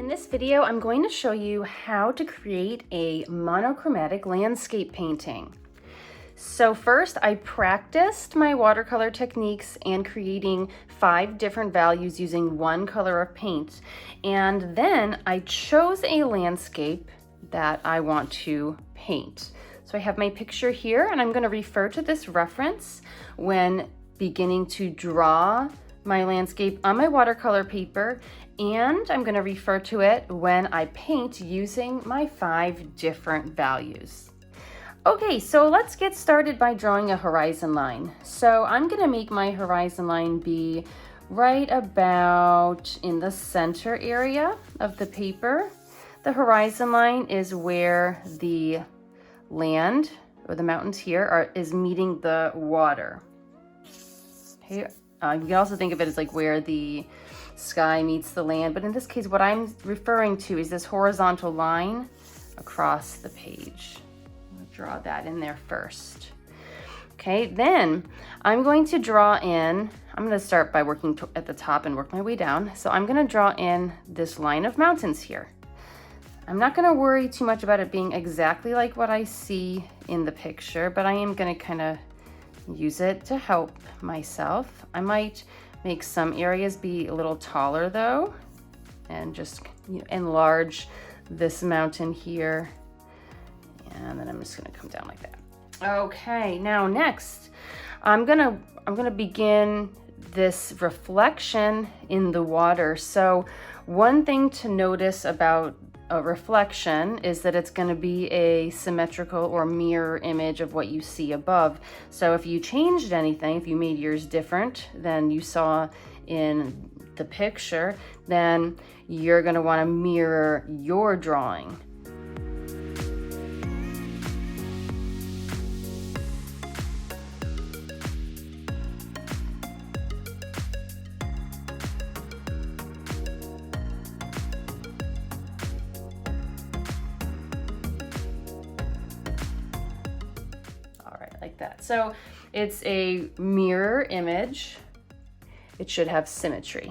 In this video, I'm going to show you how to create a monochromatic landscape painting. So first, I practiced my watercolor techniques and creating 5 different values using one color of paint. And then I chose a landscape that I want to paint. So I have my picture here, and I'm going to refer to this reference when beginning to draw my landscape on my watercolor paper, and I'm going to refer to it when I paint using my 5 different values. Okay, so let's get started by drawing a horizon line. So I'm going to make my horizon line be right about in the center area of the paper. The horizon line is where the land or the mountains here is meeting the water. Okay. You can also think of it as like where the sky meets the land, but in this case, what I'm referring to is this horizontal line across the page. I'm going to draw that in there first. Okay, then I'm going to draw in, I'm going to start by working at the top and work my way down. So I'm going to draw in this line of mountains here. I'm not going to worry too much about it being exactly like what I see in the picture, but I am going to kind of use it to help myself. I might make some areas be a little taller though, and just enlarge this mountain here. And then I'm just gonna come down like that. Okay, now next, I'm gonna begin this reflection in the water. So one thing to notice about a reflection is that it's going to be a symmetrical or mirror image of what you see above. So if you changed anything, if you made yours different than you saw in the picture, then you're going to want to mirror your drawing. Like that. So it's a mirror image. It should have symmetry.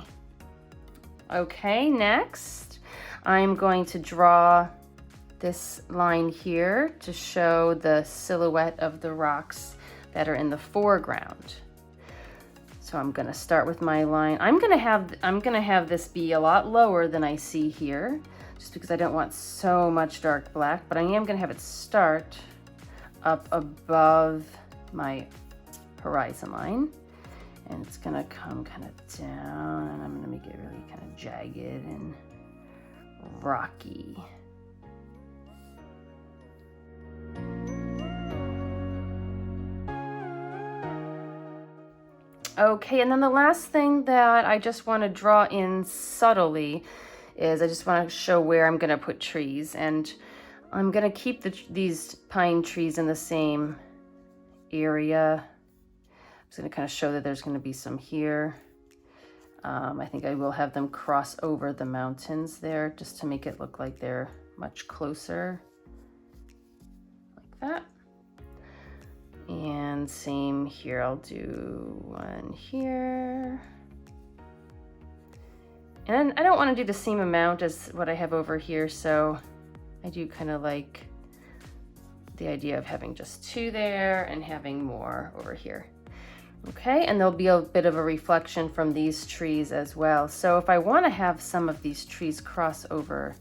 Okay, next I'm going to draw this line here to show the silhouette of the rocks that are in the foreground. So I'm going to start with my line. I'm going to have this be a lot lower than I see here, just because I don't want so much dark black, but I am going to have it start up above my horizon line, and it's gonna come kind of down, and I'm gonna make it really kind of jagged and rocky. Okay, and then the last thing that I just want to draw in subtly is I just want to show where I'm gonna put trees, and I'm gonna keep these pine trees in the same area. I'm just gonna kind of show that there's gonna be some here. I think I will have them cross over the mountains there just to make it look like they're much closer, like that. And same here, I'll do one here. And I don't want to do the same amount as what I have over here, so I do kind of like the idea of having just 2 there and having more over here. Okay, and there'll be a bit of a reflection from these trees as well. So if I want to have some of these trees cross over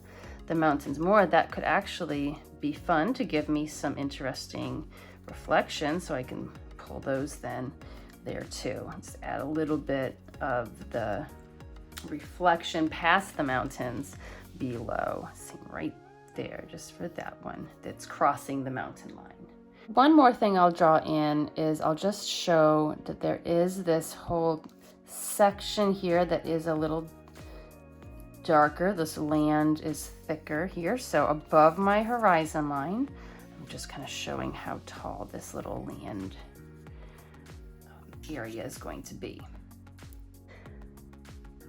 the mountains more, that could actually be fun to give me some interesting reflection. So I can pull those then there too. Just add a little bit of the reflection past the mountains below. See, right there, just for that one that's crossing the mountain line. One more thing I'll draw in is I'll just show that there is this whole section here that is a little darker. This land is thicker here. So above my horizon line, I'm just kind of showing how tall this little land area is going to be.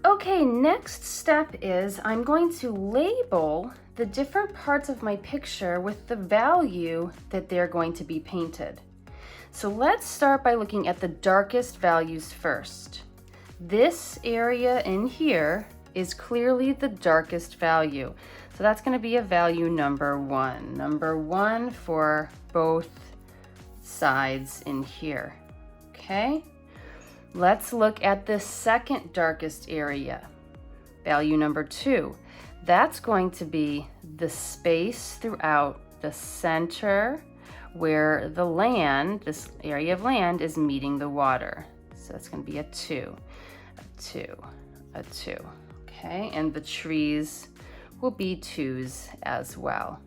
Okay, next step is I'm going to label the different parts of my picture with the value that they're going to be painted. So let's start by looking at the darkest values first. This area in here is clearly the darkest value. So that's going to be a value number 1. Number 1 for both sides in here. Okay, let's look at the second darkest area. Value number 2. That's going to be the space throughout the center where the land, this area of land, is meeting the water. So that's going to be a 2, a 2, a 2. Okay, and the trees will be 2s as well.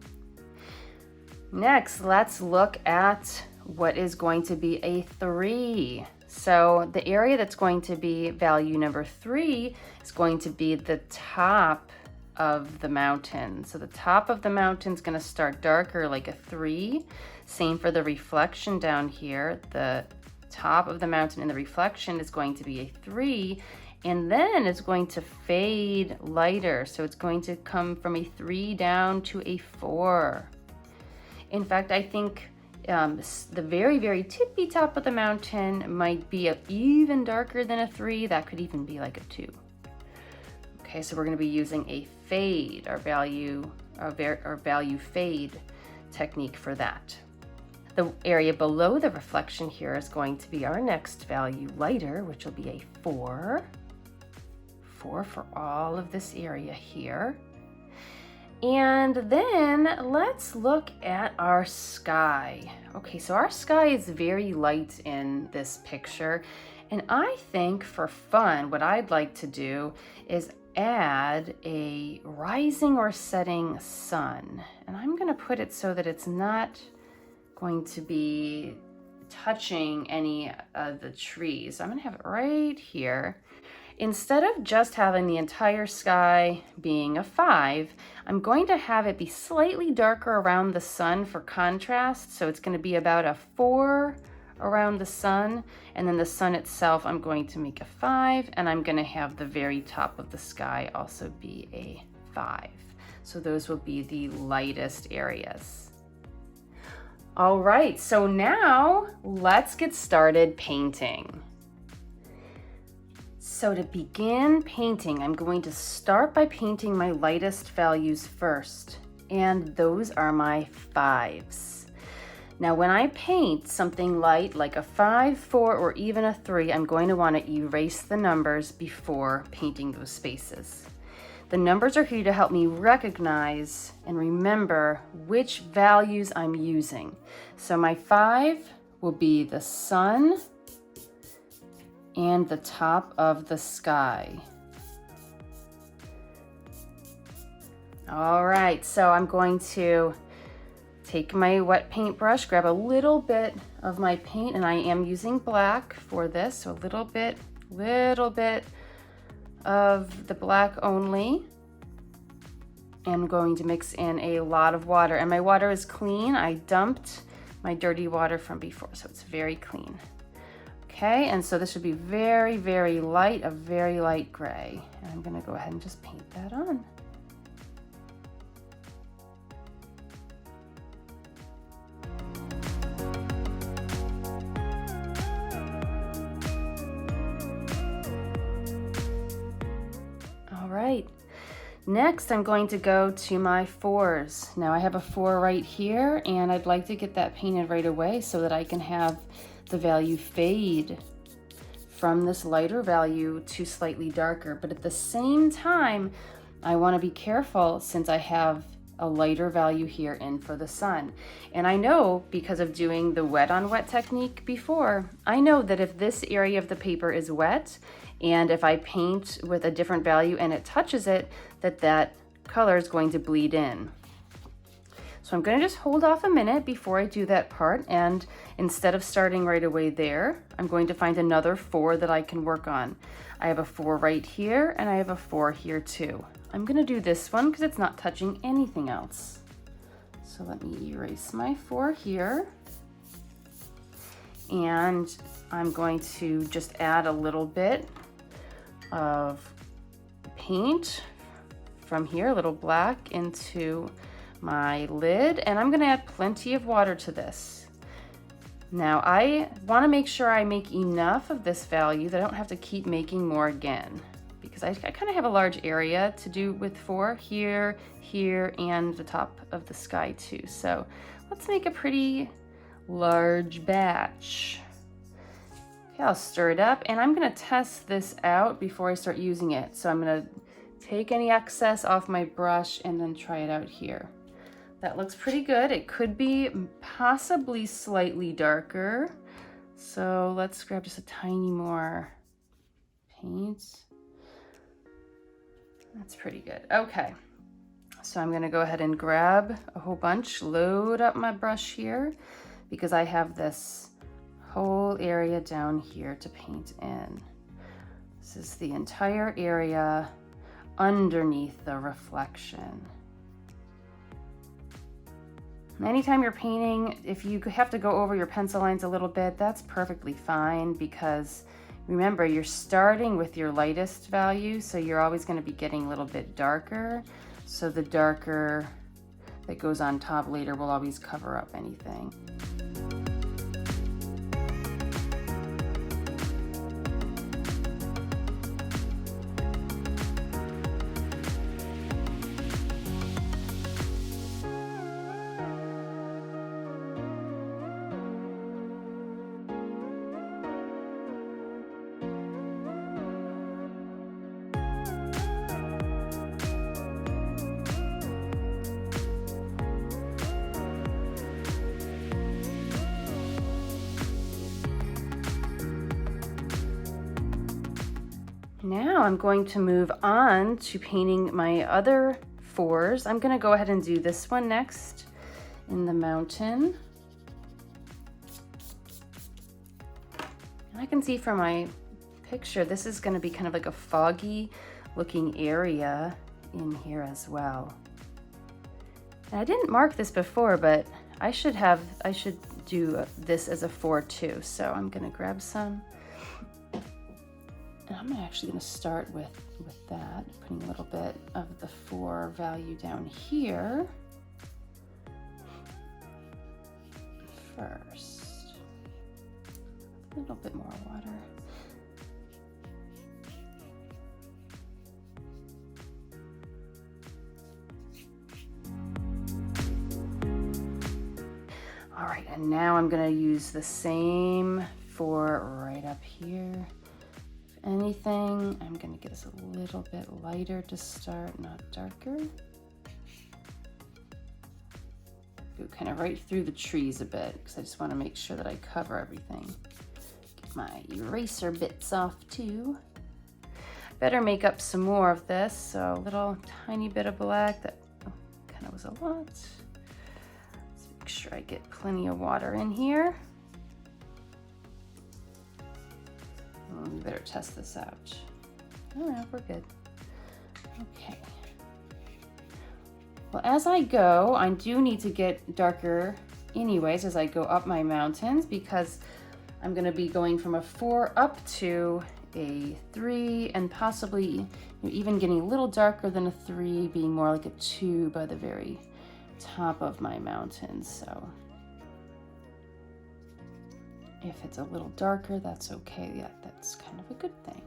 Next, let's look at what is going to be a 3. So the area that's going to be value number 3 is going to be the top of the mountain. So the top of the mountain is going to start darker like a 3. Same for the reflection down here. The top of the mountain and the reflection is going to be a 3, and then it's going to fade lighter. So it's going to come from a 3 down to a 4. In fact, I think the very, very tippy top of the mountain might be even darker than a 3. That could even be like a 2. Okay, so we're going to be using a fade, our value fade technique for that. The area below the reflection here is going to be our next value, lighter, which will be a 4. 4 for all of this area here. And then let's look at our sky. Okay, so our sky is very light in this picture. And I think for fun, what I'd like to do is add a rising or setting sun. And I'm going to put it so that it's not going to be touching any of the trees. I'm going to have it right here. Instead of just having the entire sky being a 5, I'm going to have it be slightly darker around the sun for contrast. So it's going to be about a 4 around the sun, and then the sun itself I'm going to make a 5, and I'm going to have the very top of the sky also be a 5. So those will be the lightest areas. All right, so now let's get started painting. So to begin painting, I'm going to start by painting my lightest values first, and those are my 5s. Now when I paint something light like a 5, 4, or even a 3, I'm going to want to erase the numbers before painting those spaces. The numbers are here to help me recognize and remember which values I'm using. So my 5 will be the sun and the top of the sky. All right, so I'm going to take my wet paintbrush, grab a little bit of my paint, and I am using black for this, so a little bit of the black only. I'm going to mix in a lot of water, and my water is clean. I dumped my dirty water from before, so it's very clean. Okay, and so this should be very, very light, a very light gray. And I'm gonna go ahead and just paint that on. All right, next I'm going to go to my 4s. Now I have a 4 right here, and I'd like to get that painted right away so that I can have the value fade from this lighter value to slightly darker. But at the same time, I want to be careful since I have a lighter value here in for the sun. And I know, because of doing the wet on wet technique before, I know that if this area of the paper is wet, and if I paint with a different value and it touches it, that color is going to bleed in. So I'm going to just hold off a minute before I do that part, and instead of starting right away there, I'm going to find another 4 that I can work on. I have a 4 right here, and I have a 4 here too. I'm going to do this one because it's not touching anything else. So let me erase my 4 here, and I'm going to just add a little bit of paint from here, a little black, into my lid, and I'm going to add plenty of water to this. Now I want to make sure I make enough of this value that I don't have to keep making more again, because I kind of have a large area to do with 4 here, here, and the top of the sky too. So let's make a pretty large batch. Okay, I'll stir it up, and I'm gonna test this out before I start using it. So I'm gonna take any excess off my brush and then try it out here. That looks pretty good. It could be possibly slightly darker. So let's grab just a tiny more paint. That's pretty good. Okay, so I'm gonna go ahead and grab a whole bunch, load up my brush here, because I have this whole area down here to paint in. This is the entire area underneath the reflection. Anytime you're painting, if you have to go over your pencil lines a little bit, that's perfectly fine, because remember, you're starting with your lightest value, so you're always going to be getting a little bit darker. So the darker that goes on top later will always cover up anything. Now I'm going to move on to painting my other 4s. I'm gonna go ahead and do this one next in the mountain. And I can see from my picture, this is gonna be kind of like a foggy looking area in here as well. And I didn't mark this before, but I should do this as a 4 too. So I'm gonna grab some. And I'm actually going to start with that, putting a little bit of the 4 value down here first. A little bit more water. All right, and now I'm going to use the same 4 right up here. Anything, I'm gonna get us a little bit lighter to start, not darker. Go kind of right through the trees a bit, because I just want to make sure that I cover everything. Get my eraser bits off too. Better make up some more of this, so a little tiny bit of black, that kind of was a lot. Let's make sure I get plenty of water in here. We better test this out. All right, we're good. Okay. Well, as I go, I do need to get darker anyways as I go up my mountains, because I'm going to be going from a 4 up to a 3, and possibly even getting a little darker than a 3, being more like a 2 by the very top of my mountain. So if it's a little darker, that's okay. Yeah, that's kind of a good thing.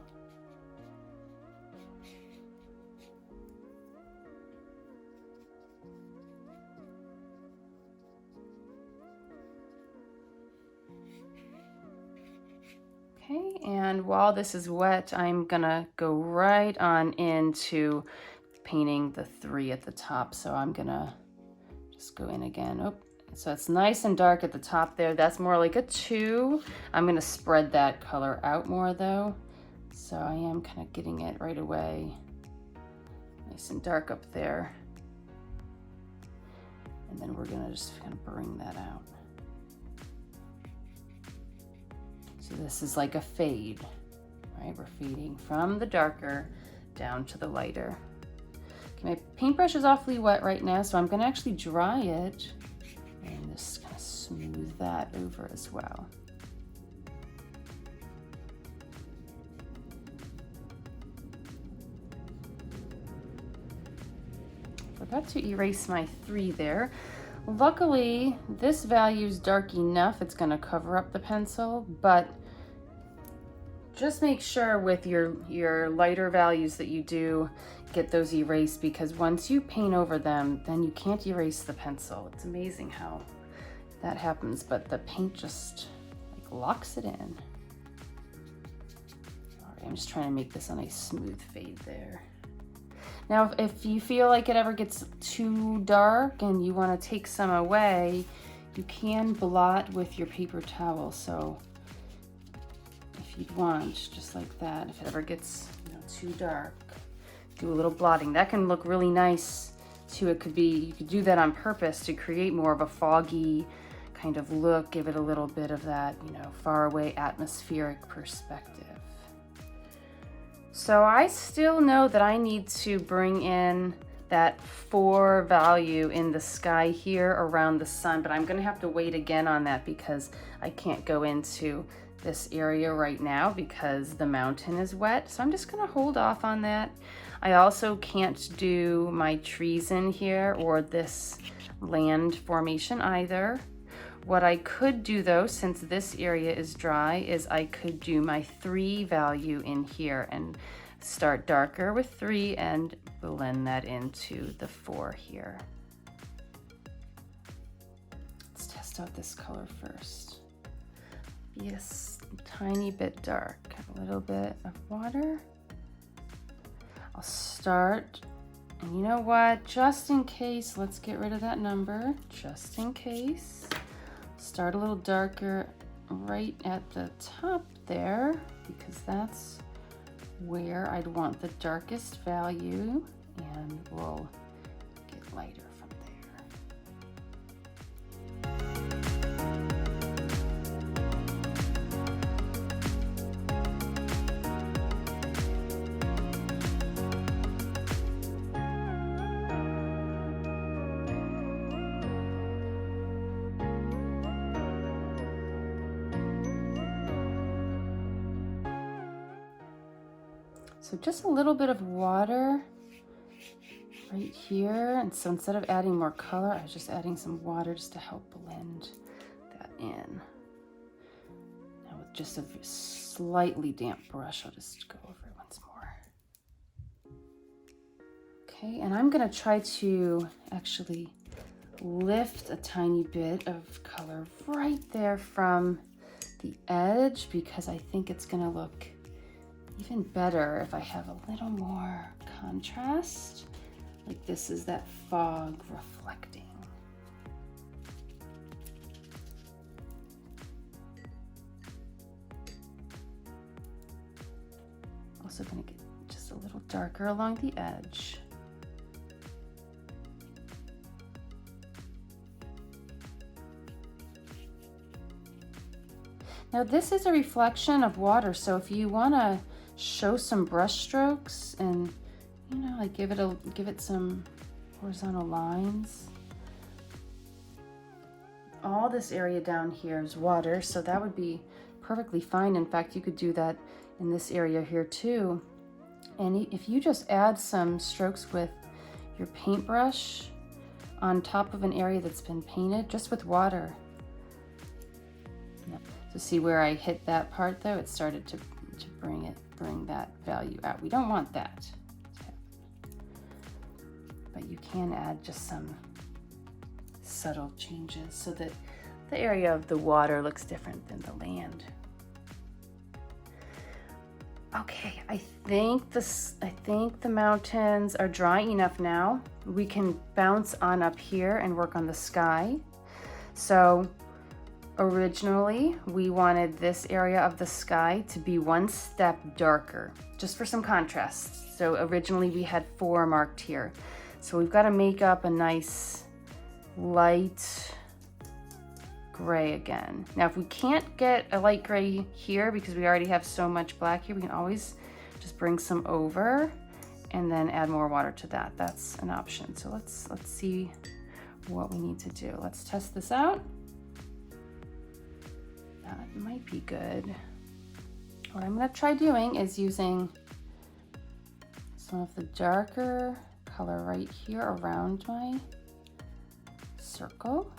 Okay, and while this is wet, I'm gonna go right on into painting the 3 at the top. So I'm gonna just go in again. Oh. So it's nice and dark at the top there. That's more like a 2. I'm gonna spread that color out more though. So I am kind of getting it right away. Nice and dark up there. And then we're gonna just kind of bring that out. So this is like a fade, right? We're fading from the darker down to the lighter. Okay, my paintbrush is awfully wet right now, so I'm gonna actually dry it and just kind of smooth that over as well. Forgot to erase my 3 there. Luckily, this value is dark enough, it's gonna cover up the pencil, but just make sure with your lighter values that you do get those erased, because once you paint over them, then you can't erase the pencil. It's amazing how that happens, but the paint just like locks it in. All right, I'm just trying to make this a nice smooth fade there. Now, if you feel like it ever gets too dark and you want to take some away, you can blot with your paper towel. So if you'd want, just like that, if it ever gets, you know, too dark, do a little blotting. That can look really nice too. It could be, you could do that on purpose to create more of a foggy kind of look, give it a little bit of that, you know, far away atmospheric perspective. So I still know that I need to bring in that 4 value in the sky here around the sun, but I'm gonna have to wait again on that because I can't go into this area right now because the mountain is wet. So I'm just gonna hold off on that. I also can't do my trees in here or this land formation either. What I could do though, since this area is dry, is I could do my 3 value in here and start darker with 3 and blend that into the 4 here. Let's test out this color first. Yes, a tiny bit dark, a little bit of water. I'll start, and you know what, just in case, let's get rid of that number, just in case. Start a little darker right at the top there, because that's where I'd want the darkest value, and we'll get lighter from So just a little bit of water right here. And so instead of adding more color, I was just adding some water just to help blend that in. Now with just a slightly damp brush, I'll just go over it once more. Okay, and I'm gonna try to actually lift a tiny bit of color right there from the edge, because I think it's gonna look even better if I have a little more contrast. Like this is that fog reflecting. Also gonna get just a little darker along the edge. Now this is a reflection of water, so if you wanna show some brush strokes and, you know, like give it some horizontal lines. All this area down here is water, so that would be perfectly fine. In fact, you could do that in this area here too. And if you just add some strokes with your paintbrush on top of an area that's been painted, just with water. So see where I hit that part though? It started to bring that value out. We don't want that to happen. But you can add just some subtle changes so that the area of the water looks different than the land. Okay, I think the mountains are dry enough now. We can bounce on up here and work on the sky. So originally, we wanted this area of the sky to be 1 step darker, just for some contrast. So originally we had 4 marked here. So we've got to make up a nice light gray again. Now, if we can't get a light gray here because we already have so much black here, we can always just bring some over and then add more water to that. That's an option. So let's see what we need to do. Let's test this out. That might be good. What I'm going to try doing is using some of the darker color right here around my circle.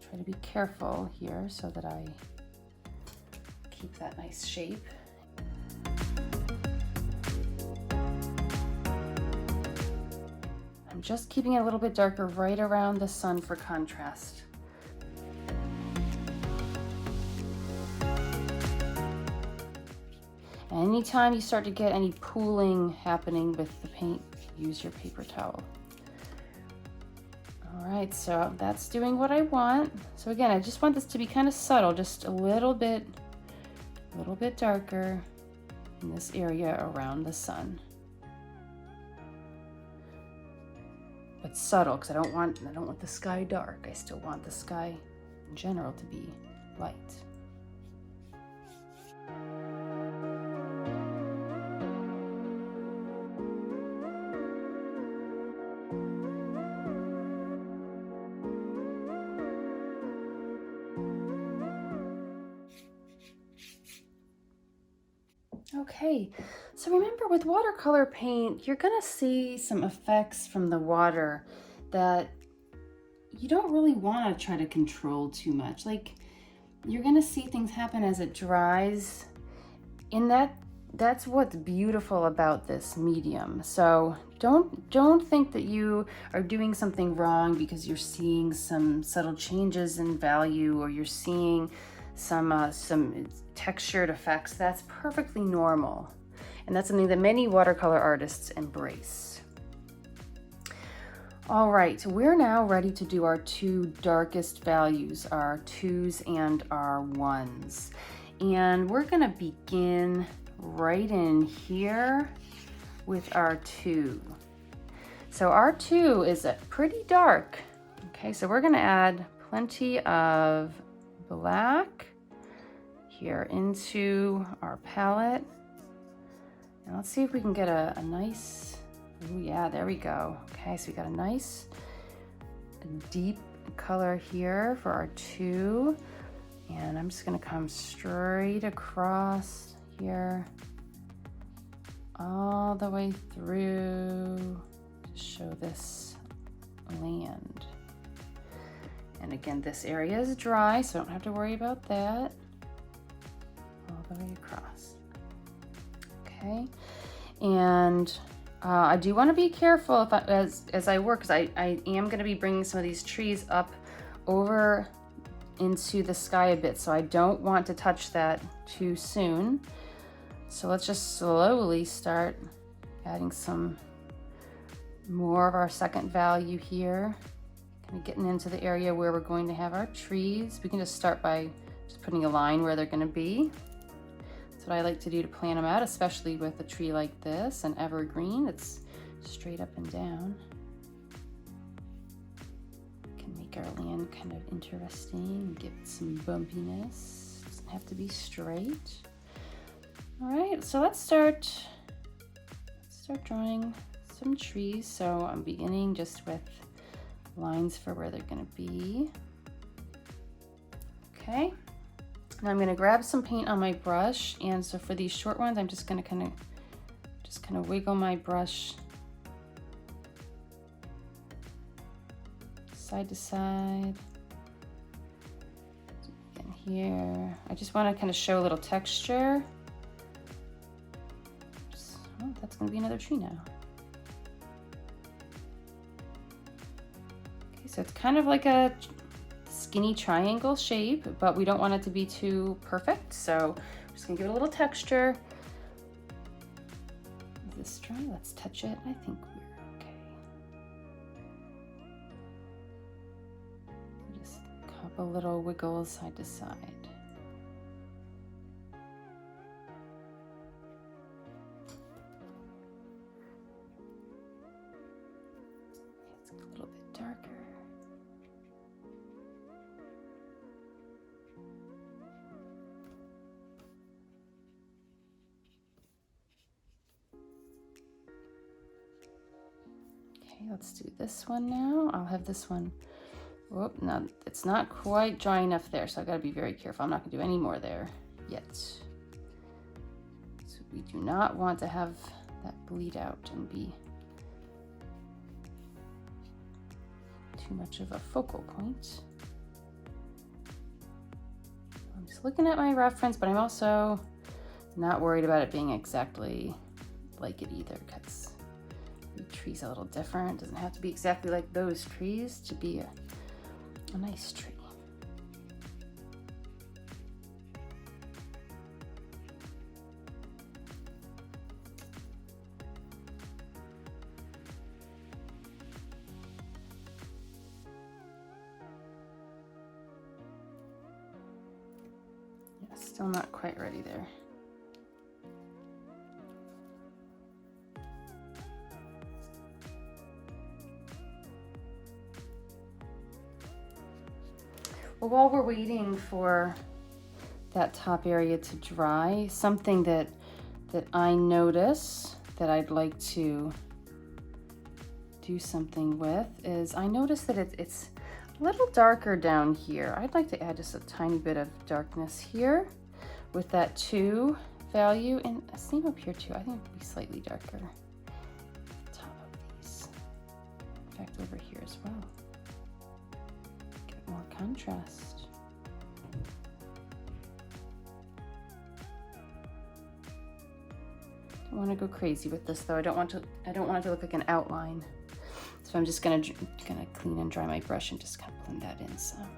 Try to be careful here so that I keep that nice shape. I'm just keeping it a little bit darker right around the sun for contrast. Anytime you start to get any pooling happening with the paint, use your paper towel. All right, so that's doing what I want. So again, I just want this to be kind of subtle, just a little bit darker in this area around the sun. But subtle, because I don't want the sky dark. I still want the sky in general to be light. Okay, so remember with watercolor paint, you're gonna see some effects from the water that you don't really want to try to control too much. Like, you're gonna see things happen as it dries, and that's what's beautiful about this medium. So don't think that you are doing something wrong because you're seeing some subtle changes in value, or you're seeing some textured effects. That's perfectly normal, and that's something that many watercolor artists embrace. All right, so we're now ready to do our two darkest values, our 2s and our 1s. And we're gonna begin right in here with our 2. So our 2 is pretty dark. Okay, so we're gonna add plenty of black here into our palette. And let's see if we can get a nice, oh yeah, there we go. Okay, so we got a nice deep color here for our 2. And I'm just gonna come straight across here, all the way through to show this land. And again, this area is dry, so I don't have to worry about that. All the way across. Okay, and I do want to be careful if as I work, because I am going to be bringing some of these trees up over into the sky a bit, so I don't want to touch that too soon. So let's just slowly start adding some more of our second value here. Kind of getting into the area where we're going to have our trees. We can just start by just putting a line where they're going to be. That's what I like to do to plan them out, especially with a tree like this, an evergreen. It's straight up and down. Can make our land kind of interesting, give it some bumpiness. Doesn't have to be straight. All right, so let's start drawing some trees. So I'm beginning just with lines for where they're going to be. Okay, now I'm going to grab some paint on my brush, and so for these short ones I'm just going to kind of wiggle my brush side to side. And here I just want to kind of show a little texture. Oh, that's going to be another tree now. So it's kind of like a skinny triangle shape, but we don't want it to be too perfect. So I'm just gonna give it a little texture. Is this dry? Let's touch it. I think we're okay. Just a couple little wiggles side to side. It's a little bit darker. Let's do this one now. I'll have this one. Whoop, no, it's not quite dry enough there, so I've got to be very careful. I'm not going to do any more there yet. So we do not want to have that bleed out and be too much of a focal point on just looking at my reference, but I'm also not worried about it being exactly like it either, because the tree's a little different. It doesn't have to be exactly like those trees to be a nice tree. Yeah, still not quite ready there. Well, while we're waiting for that top area to dry, something that I notice that I'd like to do something with is I notice that it's a little darker down here. I'd like to add just a tiny bit of darkness here with that 2 value, and same up here too. I think it would be slightly darker at the top of these. In fact, over here as well. Get more contrast. Don't want to go crazy with this though. I don't want it to look like an outline. So I'm just gonna clean and dry my brush and just kind of blend that in some.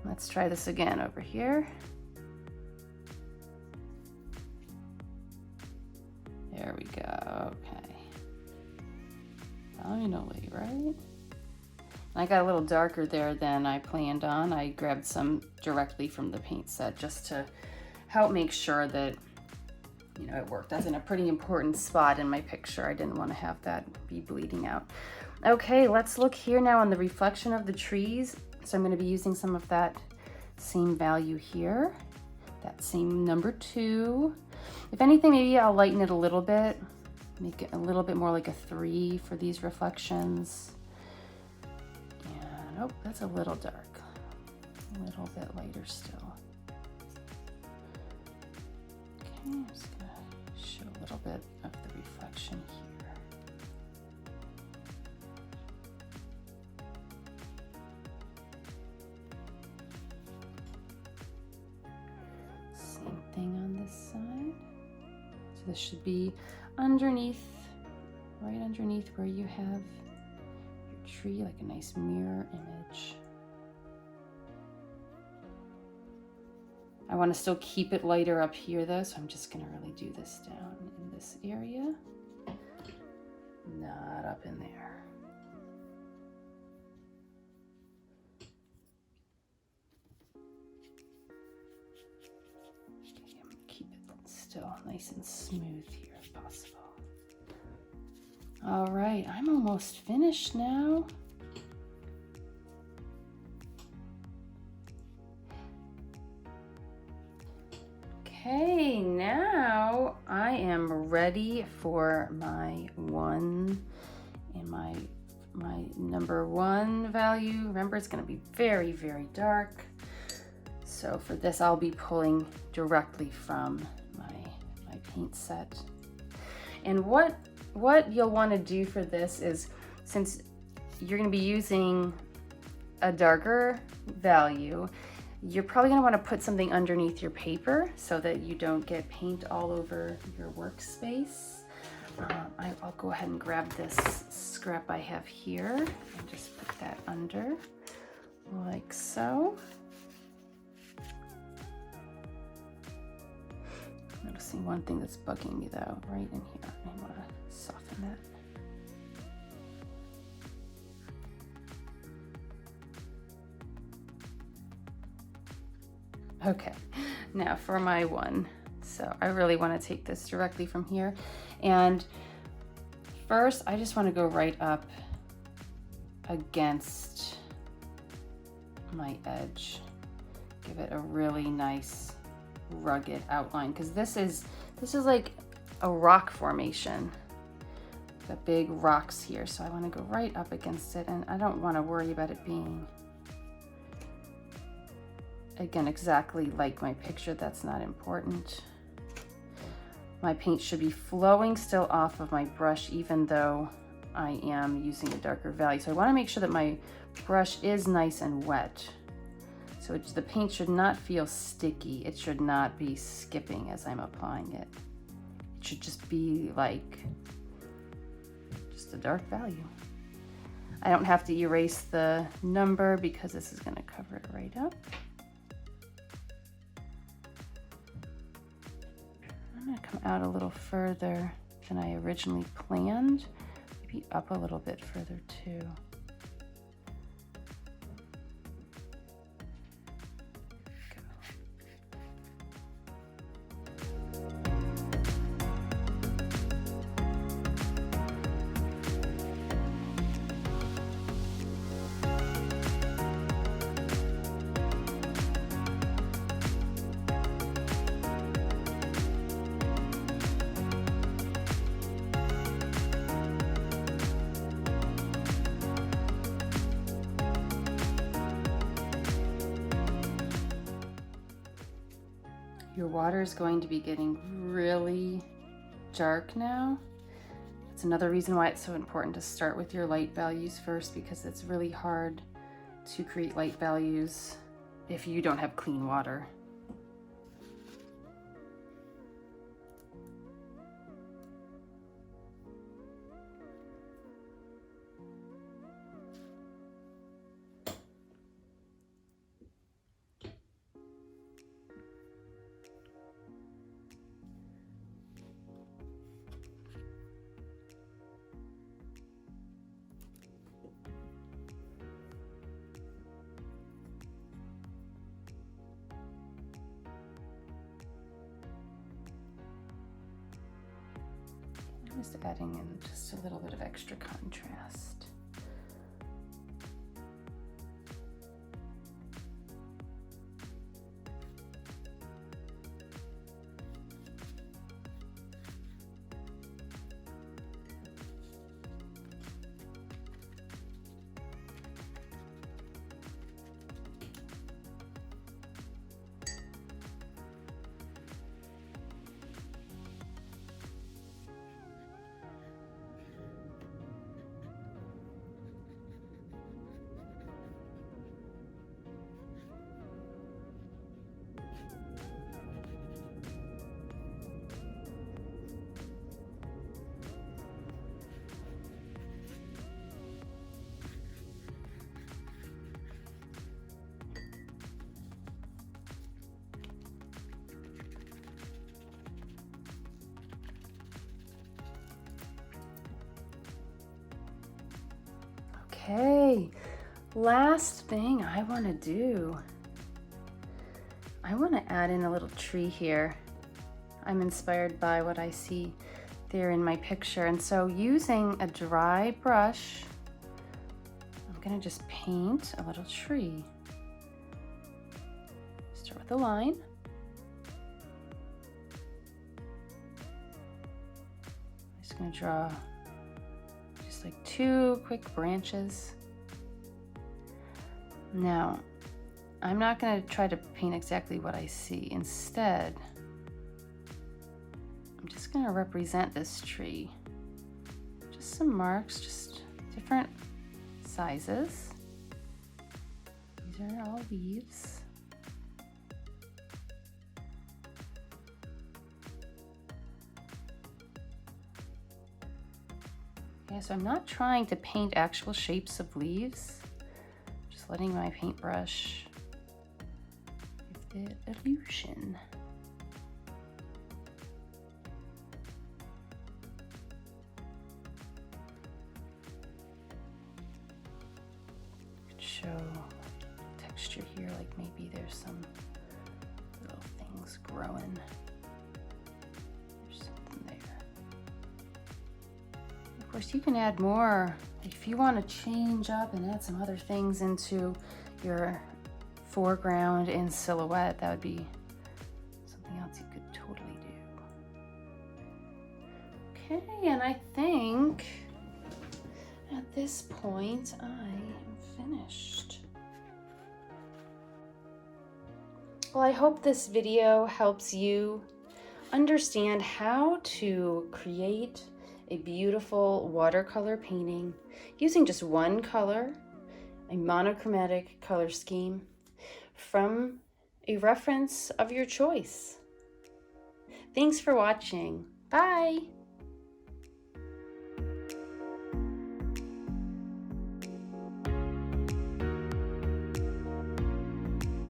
Let's try this again over here. There we go, okay. Finally, right? I got a little darker there than I planned on. I grabbed some directly from the paint set just to help make sure that, you know, it worked. That's in a pretty important spot in my picture. I didn't want to have that be bleeding out. Okay, let's look here now on the reflection of the trees. So I'm going to be using some of that same value here, that same number 2. If anything, maybe I'll lighten it a little bit, make it a little bit more like a 3 for these reflections. And, oh, that's a little dark, a little bit lighter still. Okay, I'm just gonna show a little bit of the reflection here. Same thing on this side. So this should be underneath, right underneath where you have your tree, like a nice mirror image. I want to still keep it lighter up here though, so I'm just going to really do this down in this area, not up in there. Okay, I'm going to keep it still nice and smooth here if possible. All right, I'm almost finished now. Okay, now I am ready for my 1 and my number 1 value. Remember, it's going to be very, very dark. So for this, I'll be pulling directly from my paint set. And what you'll want to do for this is, since you're going to be using a darker value, you're probably going to want to put something underneath your paper so that you don't get paint all over your workspace. I'll go ahead and grab this scrap I have here and just put that under like so. Noticing one thing that's bugging me though, right in here. I want to soften that. Okay, now for my 1. So I really want to take this directly from here. And first, I just want to go right up against my edge. Give it a really nice rugged outline, because this is like a rock formation. The big rocks here. So I want to go right up against it, and I don't want to worry about it being, again, exactly like my picture. That's not important. My paint should be flowing still off of my brush, even though I am using a darker value. So I want to make sure that my brush is nice and wet. So the paint should not feel sticky. It should not be skipping as I'm applying it. It should just be like just a dark value. I don't have to erase the number because this is going to cover it right up. I'm going to come out a little further than I originally planned. Maybe up a little bit further too. Your water is going to be getting really dark now. That's another reason why it's so important to start with your light values first, because it's really hard to create light values if you don't have clean water. Just adding in just a little bit of extra contrast. Okay, last thing I want to do, I want to add in a little tree here. I'm inspired by what I see there in my picture, and so using a dry brush, I'm going to just paint a little tree. Start with a line. I'm just going to draw like 2 quick branches. Now, I'm not going to try to paint exactly what I see. Instead, I'm just going to represent this tree. Just some marks, just different sizes. These are all leaves. Okay, so I'm not trying to paint actual shapes of leaves, just letting my paintbrush give the illusion. Could show texture here, like maybe there's some little things growing. Of course, you can add more if you want to change up and add some other things into your foreground in silhouette. That would be something else you could totally do. Okay, and I think at this point I am finished. Well, I hope this video helps you understand how to create a beautiful watercolor painting using just one color, a monochromatic color scheme from a reference of your choice. Thanks for watching. Bye!